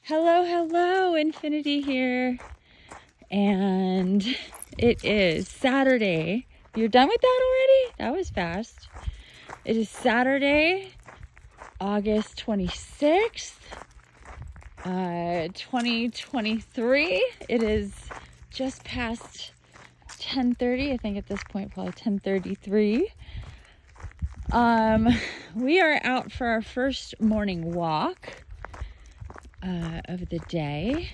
Hello, Infiniti here. And it is Saturday. You're done with that already? That was fast. It is Saturday, August 26th, 2023. It is just past 10:30. I think at this point, probably 10:33. We are out for our first morning walk of the day.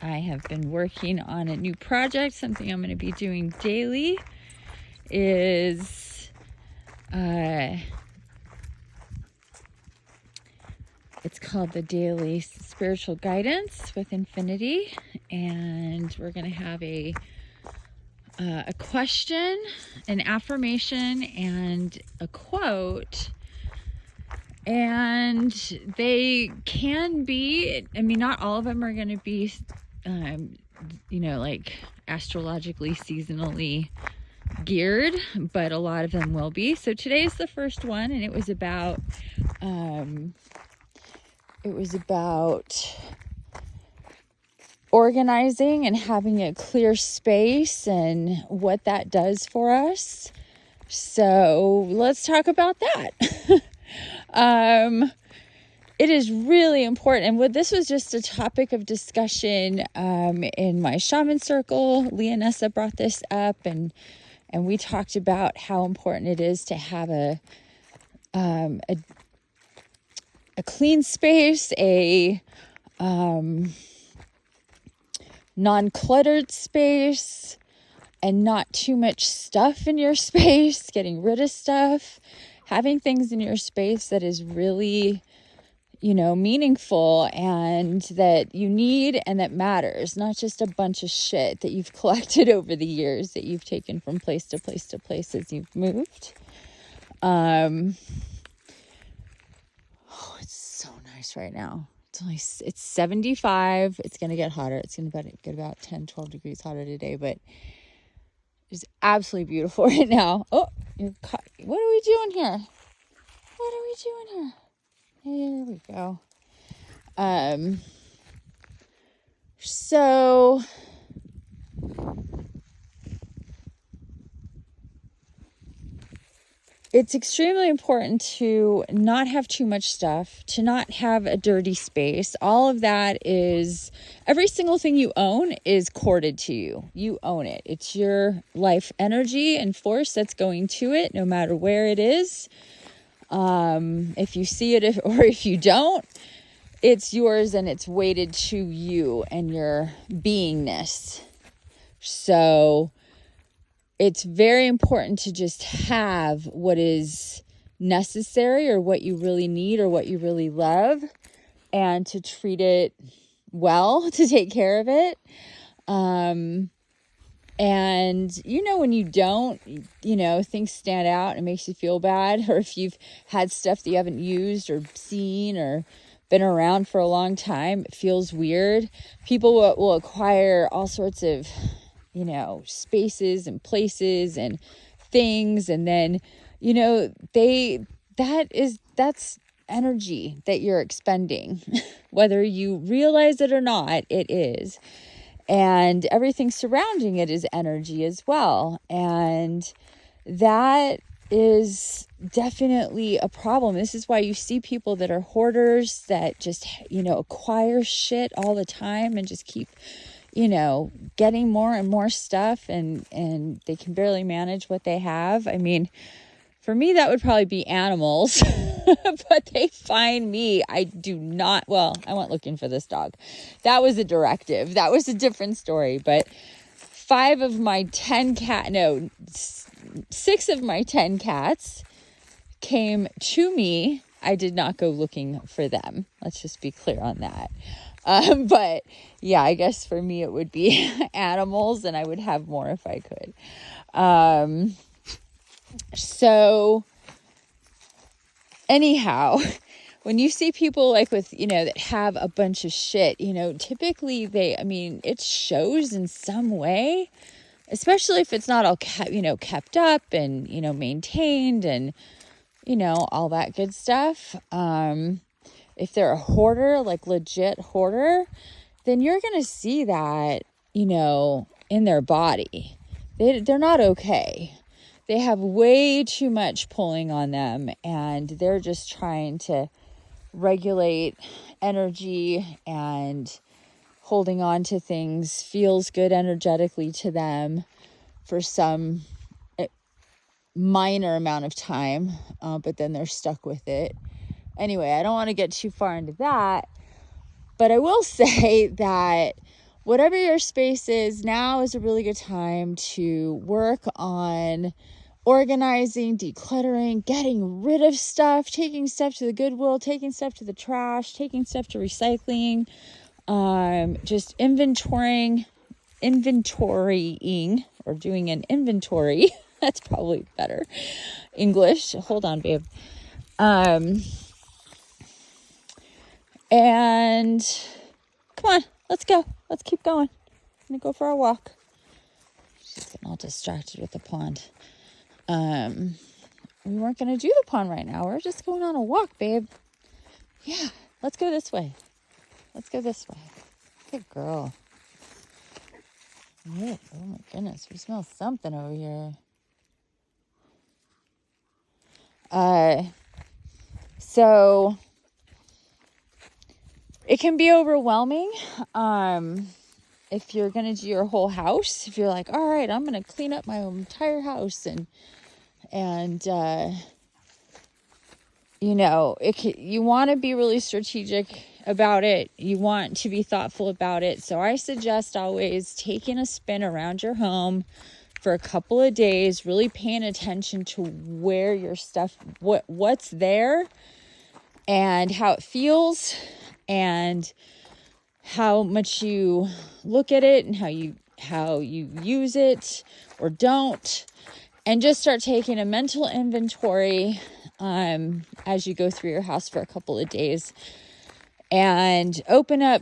I have been working on a new project. Something I'm going to be doing daily is it's called the Daily Spiritual Guidance with Infiniti, and we're going to have a question, an affirmation, and a quote. And they can be, not all of them are going to be, like astrologically, seasonally geared, but a lot of them will be. So today's the first one, and it was about organizing and having a clear space and what that does for us. So let's talk about that. It is really important. And this was just a topic of discussion in my shaman circle. Leonessa brought this up, and we talked about how important it is to have a clean space, a non-cluttered space, and not too much stuff in your space, getting rid of stuff, having things in your space that is really, meaningful and that you need and that matters, not just a bunch of shit that you've collected over the years that you've taken from place to place to place as you've moved. Oh, it's so nice right now. It's 75. It's going to get hotter. It's going to get about 10, 12 degrees hotter today, but it's absolutely beautiful right now. Oh, what are we doing here? Here we go. So it's extremely important to not have too much stuff, to not have a dirty space. All of that is, every single thing you own is corded to you. You own it. It's your life energy and force that's going to it, no matter where it is. If you see it or if you don't, it's yours and it's weighted to you and your beingness. So it's very important to just have what is necessary or what you really need or what you really love, and to treat it well, to take care of it. And, when you don't, things stand out and it makes you feel bad. Or if you've had stuff that you haven't used or seen or been around for a long time, it feels weird. People will acquire all sorts of, spaces and places and things. And then, that's energy that you're expending, whether you realize it or not, it is. And everything surrounding it is energy as well. And that is definitely a problem. This is why you see people that are hoarders that just, acquire shit all the time and just keep, getting more and more stuff, and they can barely manage what they have. For me, that would probably be animals, but they find me. I do not, I went looking for this dog. That was a directive. That was a different story. But 6 of my 10 cats came to me. I did not go looking for them. Let's just be clear on that. But yeah, I guess for me, it would be animals, and I would have more if I could. So anyhow, when you see people like with, that have a bunch of shit, typically it shows in some way, especially if it's not all kept up and, maintained and, all that good stuff. if they're a hoarder, like legit hoarder, then you're going to see that, you know, in their body. They're not okay. They have way too much pulling on them, and they're just trying to regulate energy, and holding on to things feels good energetically to them for some minor amount of time, but then they're stuck with it. Anyway, I don't want to get too far into that, but I will say that whatever your space is, now is a really good time to work on organizing, decluttering, getting rid of stuff, taking stuff to the Goodwill, taking stuff to the trash, taking stuff to recycling, just inventorying, or doing an inventory. That's probably better English. Hold on, babe. And come on, let's go. Let's keep going. I'm gonna go for a walk. She's getting all distracted with the pond. We weren't gonna do the pond right now. We're just going on a walk, babe. Yeah, let's go this way. Let's go this way. Good girl. Yeah. Oh my goodness, we smell something over here. So it can be overwhelming. If you're going to do your whole house, if you're like, all right, I'm going to clean up my entire house, and you know, you want to be really strategic about it. You want to be thoughtful about it. So I suggest always taking a spin around your home for a couple of days, really paying attention to where your stuff, what's there, and how it feels, and how much you look at it, and how you use it or don't, and just start taking a mental inventory as you go through your house for a couple of days, and open up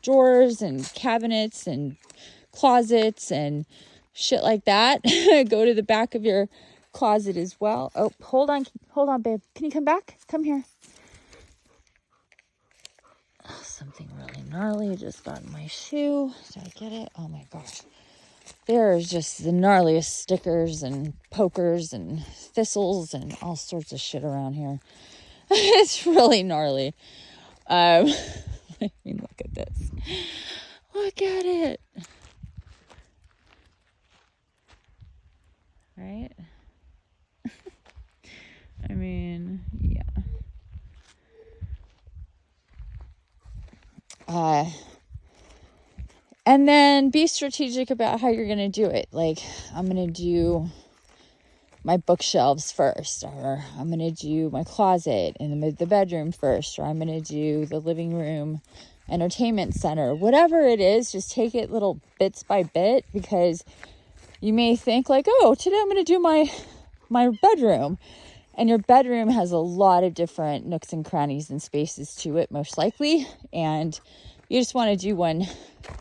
drawers and cabinets and closets and shit like that. Go to the back of your closet as well. Oh, hold on, babe. Can you come back? Come here. Oh, something really gnarly just got in my shoe. Did I get it? Oh my gosh. There's just the gnarliest stickers and pokers and thistles and all sorts of shit around here. It's really gnarly. I mean, look at this. Look at it. Right? I mean, yeah. And then be strategic about how you're going to do it. Like, I'm going to do my bookshelves first, or I'm going to do my closet and the bedroom first, or I'm going to do the living room entertainment center. Whatever it is, just take it little bits by bit, because you may think like, oh, today I'm going to do my bedroom. And your bedroom has a lot of different nooks and crannies and spaces to it, most likely. And you just want to do one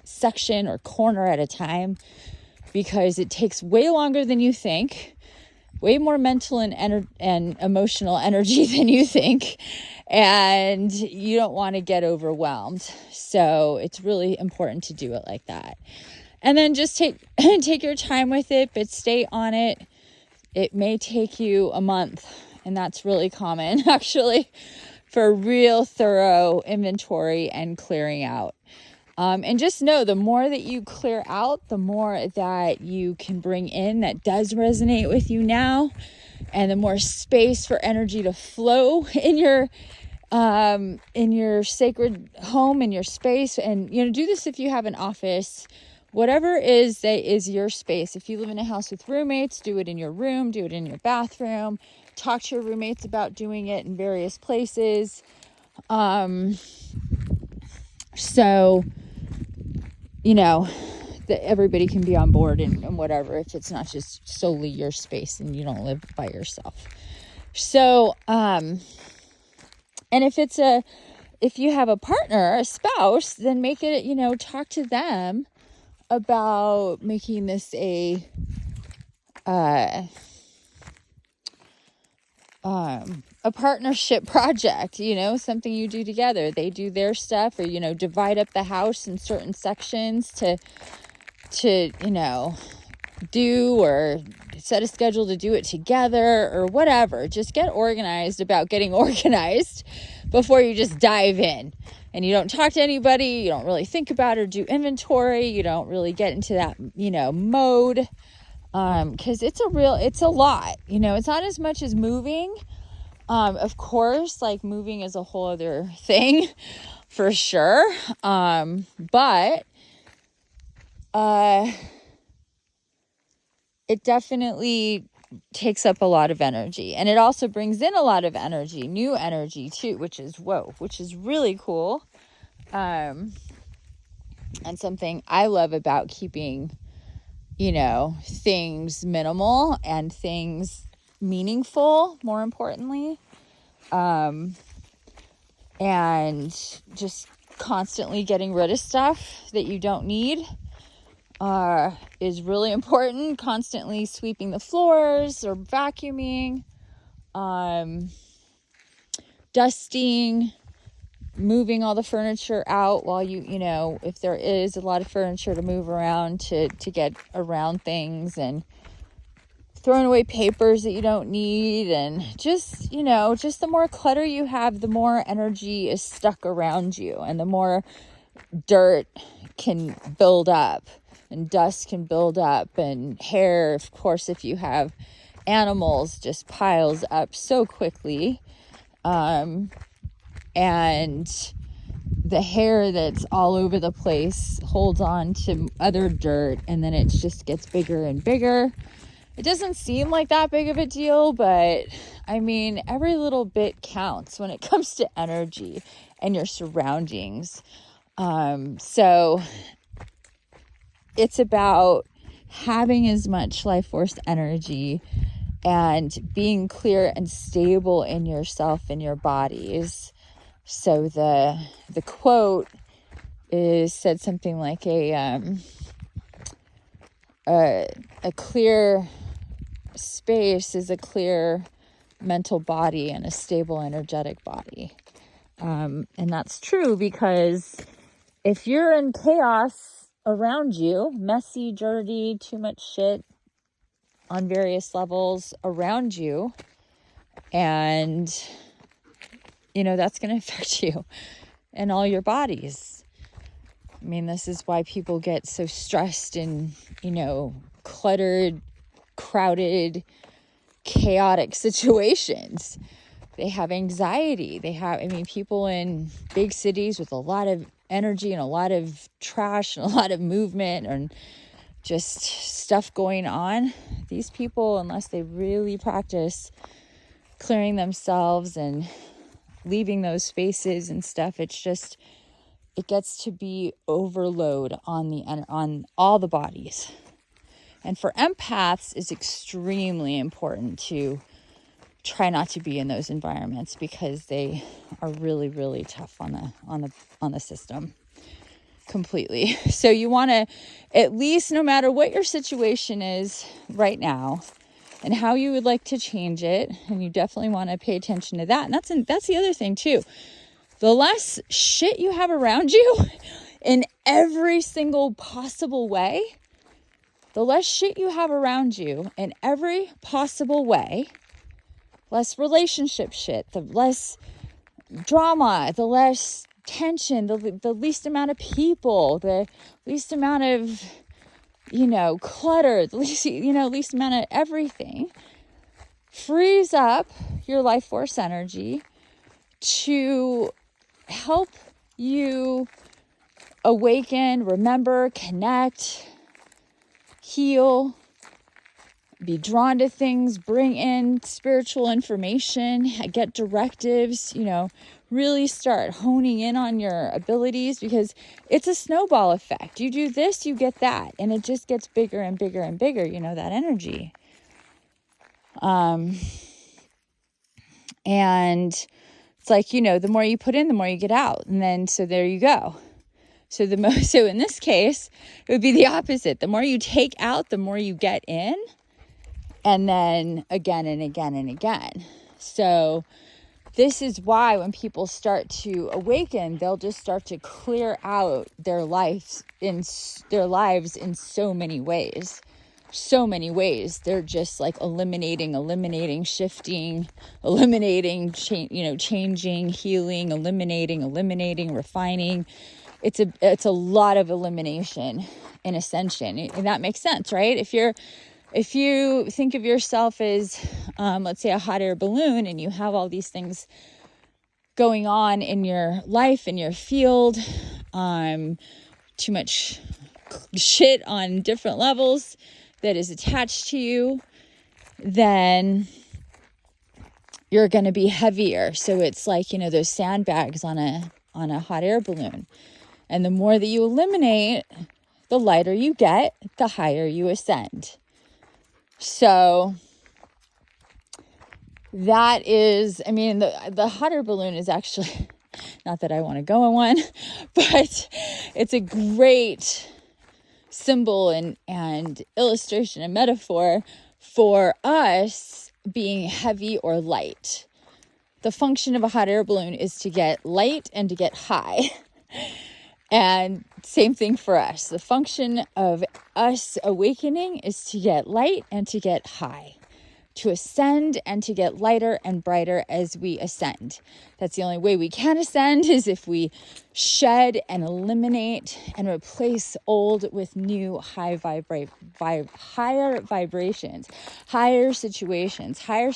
section or corner at a time, because it takes way longer than you think, way more mental and emotional energy than you think, and you don't want to get overwhelmed. So it's really important to do it like that. And then just take your time with it, but stay on it. It may take you a month, and that's really common, actually, for real thorough inventory and clearing out. And just know, the more that you clear out, the more that you can bring in that does resonate with you now, and the more space for energy to flow in your sacred home, in your space. And, you know, do this if you have an office, whatever is your space. If you live in a house with roommates, do it in your room, do it in your bathroom. Talk to your roommates about doing it in various places. So, you know, that everybody can be on board and whatever, if it's not just solely your space and you don't live by yourself. So, and if you have a partner, a spouse, then make it, you know, talk to them about making this a partnership project, something you do together. They do their stuff, or, divide up the house in certain sections to do, or set a schedule to do it together, or whatever. Just get organized about getting organized before you just dive in. And you don't talk to anybody, you don't really think about or do inventory, you don't really get into that, mode. Because it's a lot, it's not as much as moving. Of course, like, moving is a whole other thing for sure. But it definitely takes up a lot of energy, and it also brings in a lot of energy, new energy too, which is really cool. And something I love about keeping, things minimal and things meaningful, more importantly, and just constantly getting rid of stuff that you don't need is really important. Constantly sweeping the floors or vacuuming, dusting, moving all the furniture out while if there is a lot of furniture to move around, to get around things, and throwing away papers that you don't need. And just the more clutter you have, the more energy is stuck around you, and the more dirt can build up, and dust can build up, and hair, of course, if you have animals, just piles up so quickly. And the hair that's all over the place holds on to other dirt, and then it just gets bigger and bigger. It doesn't seem like that big of a deal, but I mean, every little bit counts when it comes to energy and your surroundings. So it's about having as much life force energy and being clear and stable in yourself and your bodies. So the quote said something like a clear space is a clear mental body and a stable energetic body. And that's true, because if you're in chaos around you, messy, dirty, too much shit on various levels around you, and that's going to affect you and all your bodies. I mean, this is why people get so stressed in, cluttered, crowded, chaotic situations. They have anxiety. People in big cities with a lot of energy and a lot of trash and a lot of movement and just stuff going on. These people, unless they really practice clearing themselves and leaving those spaces and stuff, it gets to be overload on all the bodies. And for empaths, it's extremely important to try not to be in those environments, because they are really, really tough on the system completely. So you want to, at least, no matter what your situation is right now and how you would like to change it, and you definitely want to pay attention to that. And that's the other thing too. The less shit you have around you in every single possible way, the less shit you have around you in every possible way, less relationship shit, the less drama, the less tension, the least amount of people, the least amount of, clutter, the least amount of everything, frees up your life force energy to help you awaken, remember, connect, heal, be drawn to things, bring in spiritual information, get directives, really start honing in on your abilities, because it's a snowball effect. You do this, you get that, and it just gets bigger and bigger and bigger, that energy. And it's like, the more you put in, the more you get out. And then, so there you go. So so in this case, it would be the opposite. The more you take out, the more you get in. And then again and again and again. So this is why when people start to awaken, they'll just start to clear out their lives in so many ways. So many ways. They're just like eliminating, shifting, eliminating, changing, healing, eliminating, refining. It's a lot of elimination in ascension. And that makes sense, right? If you think of yourself as, let's say, a hot air balloon, and you have all these things going on in your life, in your field, too much shit on different levels that is attached to you, then you're going to be heavier. So it's like, those sandbags on a hot air balloon. And the more that you eliminate, the lighter you get, the higher you ascend. So that is, the hot air balloon is actually, not that I want to go on one, but it's a great symbol and illustration and metaphor for us being heavy or light. The function of a hot air balloon is to get light and to get high. And same thing for us. The function of us awakening is to get light and to get high, to ascend and to get lighter and brighter as we ascend. That's the only way we can ascend, is if we shed and eliminate and replace old with new higher vibrations, higher situations, higher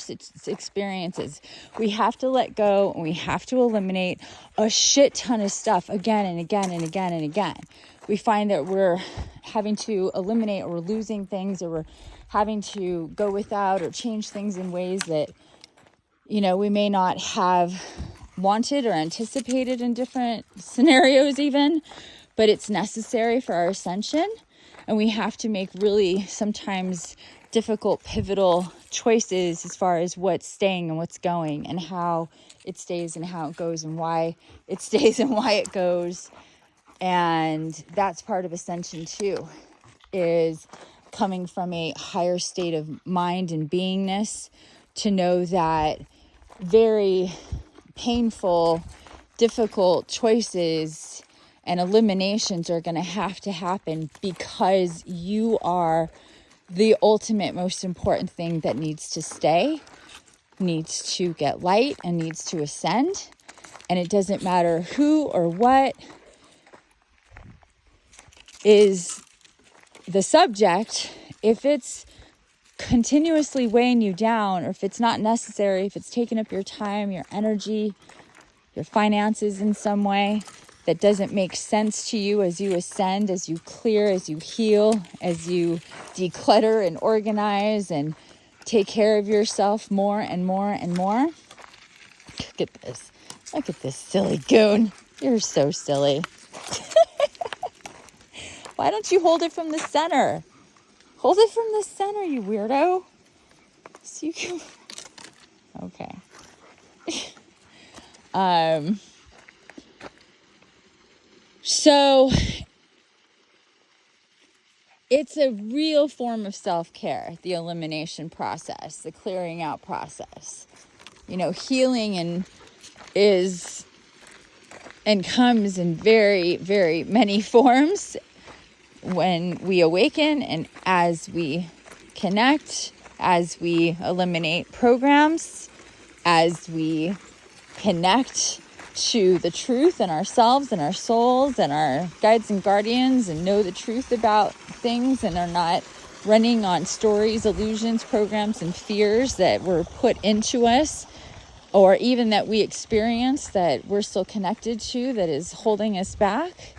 experiences. We have to let go, and we have to eliminate a shit ton of stuff again and again and again and again. We find that we're having to eliminate, or we're losing things, or we're having to go without or change things in ways that, we may not have wanted or anticipated in different scenarios even, but it's necessary for our ascension. And we have to make really sometimes difficult, pivotal choices as far as what's staying and what's going, and how it stays and how it goes, and why it stays and why it goes. And that's part of ascension too, is coming from a higher state of mind and beingness to know that very painful, difficult choices and eliminations are going to happen, because you are the ultimate, most important thing that needs to stay, needs to get light, and needs to ascend. And it doesn't matter who or what is the subject. If it's continuously weighing you down, or if it's not necessary, if it's taking up your time, your energy, your finances in some way that doesn't make sense to you as you ascend, as you clear, as you heal, as you declutter and organize and take care of yourself more and more and more. Look at this silly goon. You're so silly. Why don't you hold it from the center? Hold it from the center, you weirdo. So you can... Okay. So it's a real form of self-care, the elimination process, the clearing out process. Healing comes in very, very many forms when we awaken, and as we connect, as we eliminate programs, as we connect to the truth in ourselves and our souls and our guides and guardians, and know the truth about things, and are not running on stories, illusions, programs, and fears that were put into us, or even that we experience that we're still connected to, that is holding us back.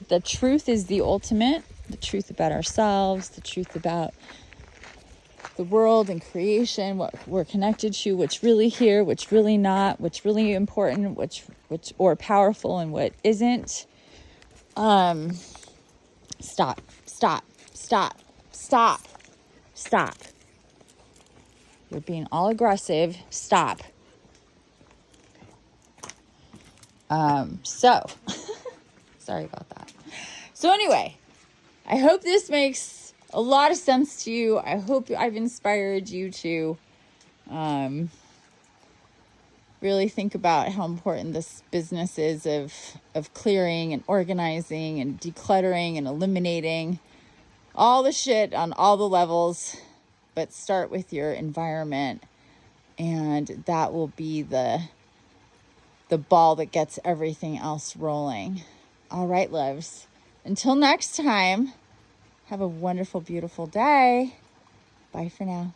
The truth is the ultimate, the truth about ourselves, the truth about the world and creation, what we're connected to, what's really here, what's really not, what's really important, which or powerful, and what isn't. Stop. You're being all aggressive. Stop. Sorry about that. So anyway, I hope this makes a lot of sense to you. I hope I've inspired you to really think about how important this business is of clearing and organizing and decluttering and eliminating all the shit on all the levels. But start with your environment, and that will be the ball that gets everything else rolling. All right, loves. Until next time, have a wonderful, beautiful day. Bye for now.